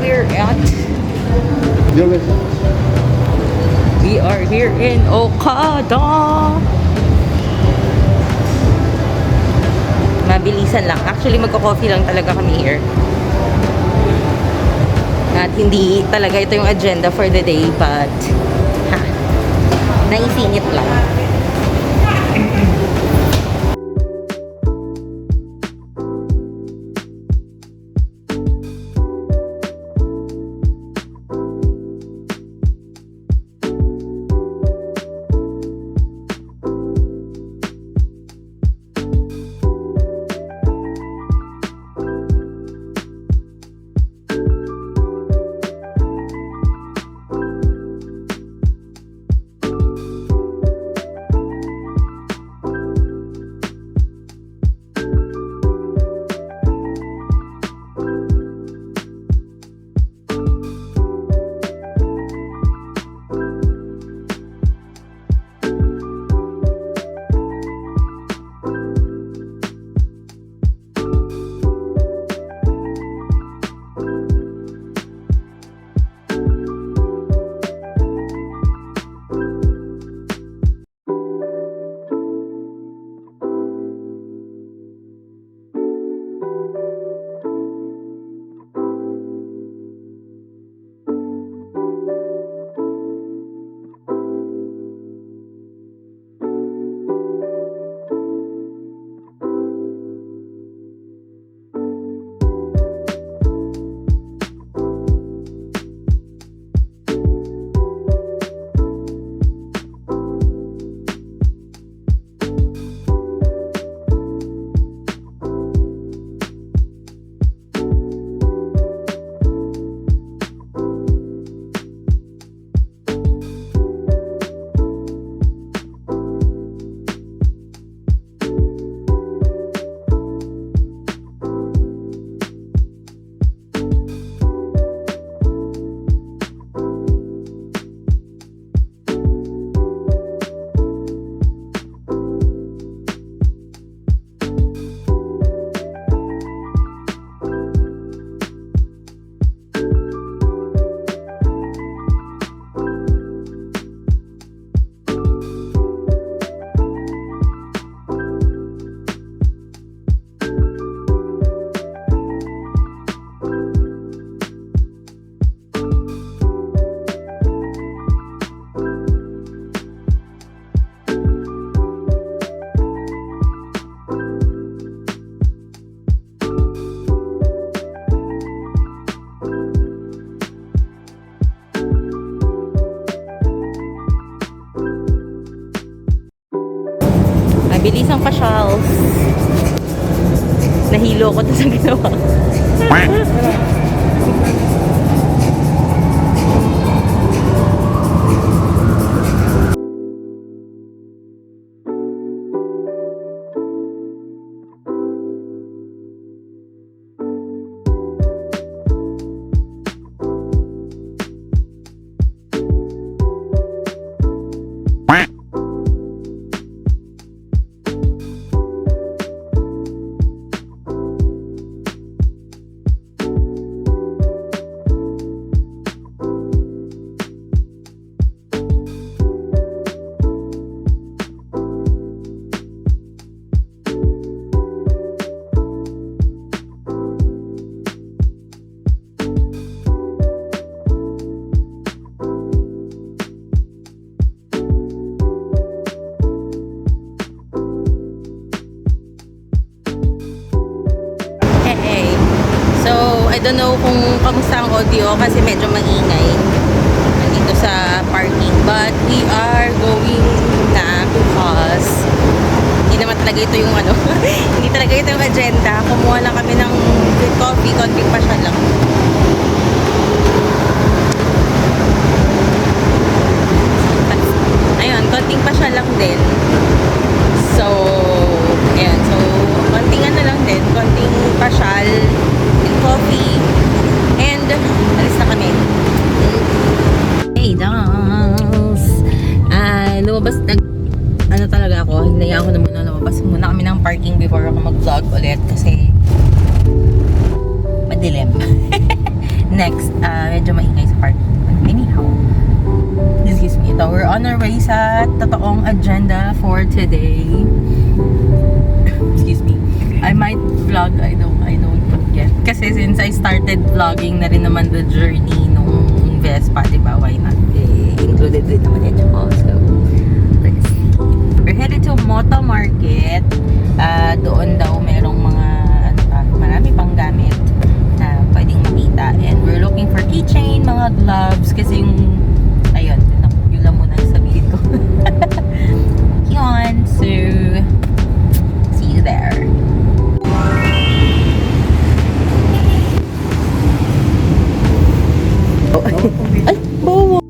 we're at. There is. We are here in Okada. Mabilisan lang. Actually, magko-coffee lang talaga kami here. At hindi talaga ito yung agenda for the day, but naisingit lang. Bilis ang pasyals. Nahilo ko to sa ginawa. I don't know kung kamusta ang audio kasi medyo maingay dito sa parking, but we are going na because hindi naman talaga ito yung ano hindi talaga ito yung agenda. Kumuha lang kami ng good coffee, konting pasyal lang. Ayun, konting pasyal lang din. So ayan, so konting ano lang din, konting pasyal, coffee, and alis na kami. Hey, dolls! Lumabas, ano talaga ako, hinaya ako na muna, lumabas muna kami ng parking before ako mag-vlog ulit kasi madilim. Next, medyo maingay sa parking. Anyhow, excuse me. So, we're on our way sa totoong agenda for today. Excuse me. I might vlog, I don't forget. Kasi since I started vlogging na rin naman the journey nung Vespa, diba? Why not? Included din naman ito ko. So, let's see. We're headed to Motomarket. Doon daw merong mga, marami pang gamit na pwedeng makita. And we're looking for keychain, mga gloves, kasi yung, ayun, yun lang muna sabihin ko. Yun. So, see you there. Ay, bobo!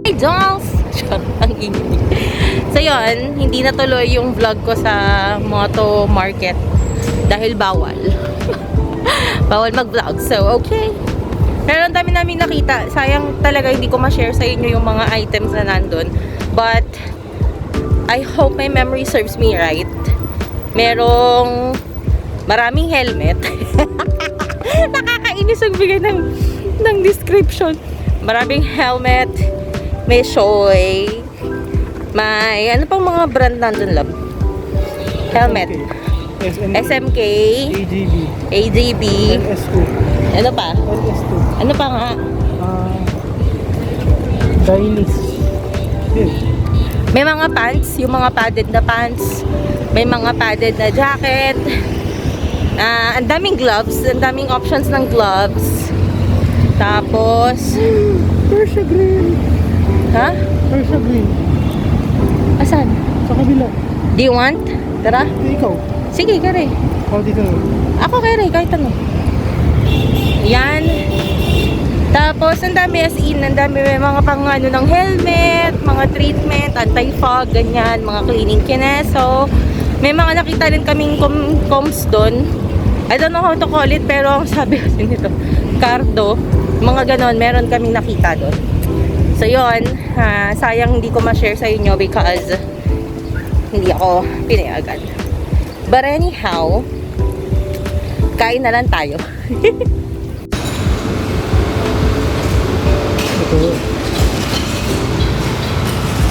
Hey, dolls! Ang ingay. So, yun, hindi natuloy yung vlog ko sa Motomarket dahil bawal. Bawal mag-vlog. So, okay. Pero ang dami namin nakita. Sayang talaga hindi ko ma-share sa inyo yung mga items na nandun. But, I hope my memory serves me right. Merong maraming helmet. Nakakainis ang bigay ng description. Maraming helmet. May shoy. May, ano pang mga brand nandun, love? Helmet. SMK. AGB. LS2. Ano pa? LS2. Ano pa nga? Chinese. May mga pants, yung mga padded na pants. May mga padded na jacket. Ang daming gloves, ang daming options ng gloves. Tapos, Persia green. ha? Persia green. Asan? Sa kabila. Do you want? Tara. Ikaw. Sige, kare. O, dito. Ako kare, kahit ano. Yan. Tapos, ang dami as in, ang dami may mga pang ano ng helmet, mga treatment, anti-fog, ganyan, mga cleaning kineso. May mga nakita rin kaming combs doon. I don't know how to call it, pero ang sabi kasi nito, cardo, mga ganon, meron kaming nakita doon. So, yun, sayang hindi ko ma-share sa inyo because hindi ako pinayagan. But anyhow, kain na lang tayo.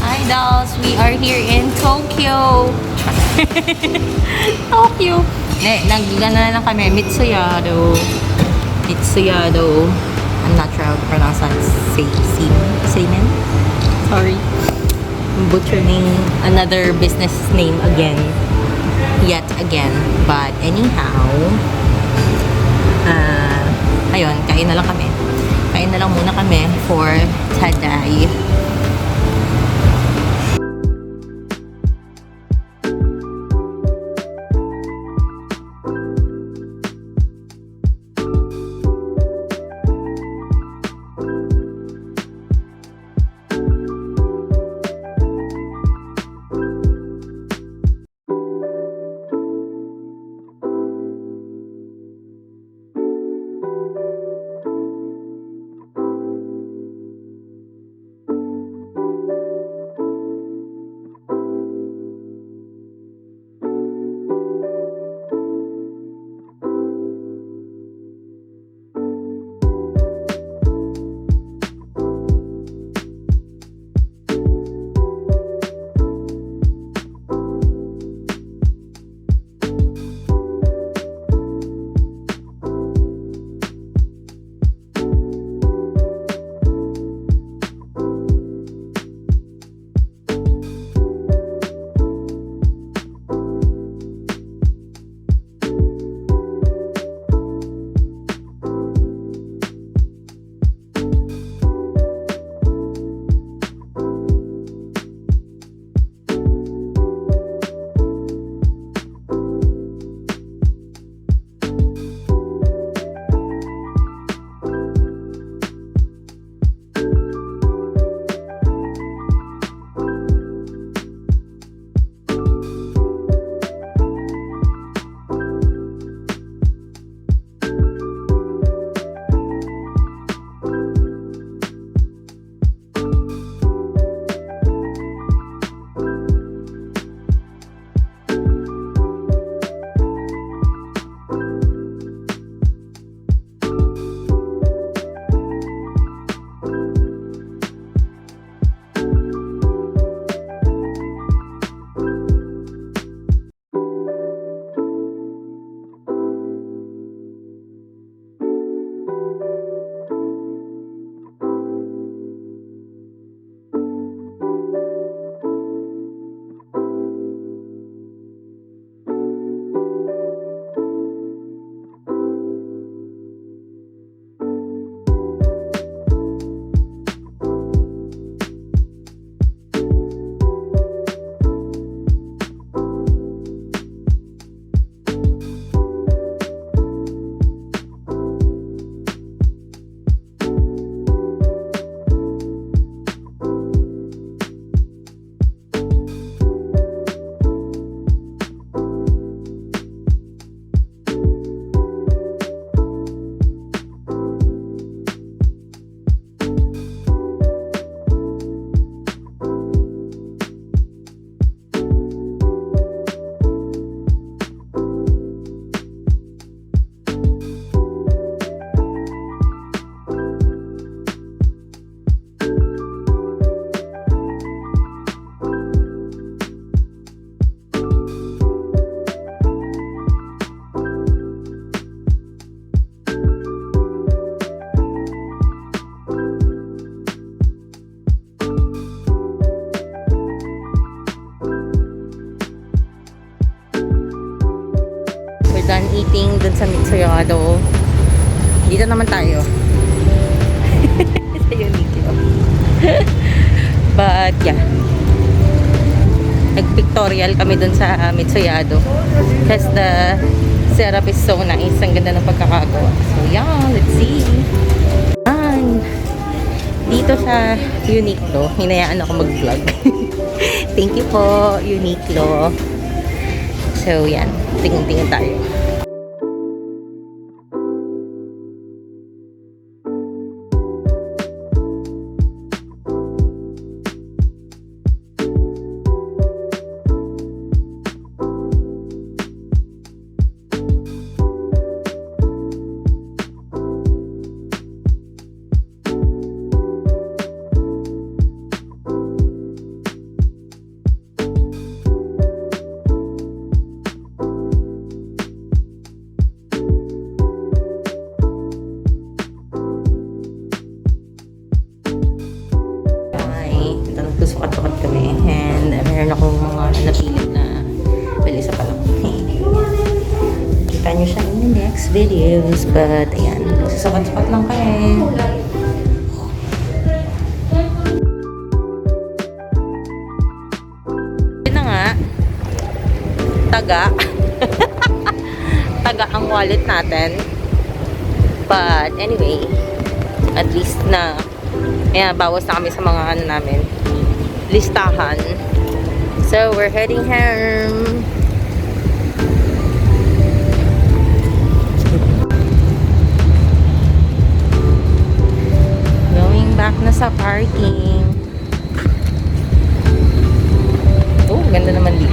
Hi dolls, we are here in Tokyo. Tokyo. Nagigana na lang kami, Mitsuyado. I'm not sure how to pronounce that. Semen? Sorry. I'm butchering another business name again. Yet again. But anyhow, ayun, kain na lang kami. Kain na lang muna kami for today. done eating dun sa Mitsuyado. Dito naman tayo. Sa Uniqlo. But yeah. Nag-pictorial kami dun sa Mitsuyado. Because the setup is so nice. Ang ganda ng pagkakagawa. So yeah, let's see. Yan. Dito sa Uniqlo, hinayaan ako mag-vlog. Thank you po, Uniqlo. So yan, tingin-tingin tayo. Sukat-sukat kami and meron akong mga napili na balisa pa lang. Kita nyo siya in the next videos, but ayan, sukat-sukat lang kami. Yun na nga, taga taga ang wallet natin, but anyway, at least na ayan, bawas na kami sa mga ano namin, listahan. So, we're heading home. Going back na sa parking. Oh, ganda naman dito.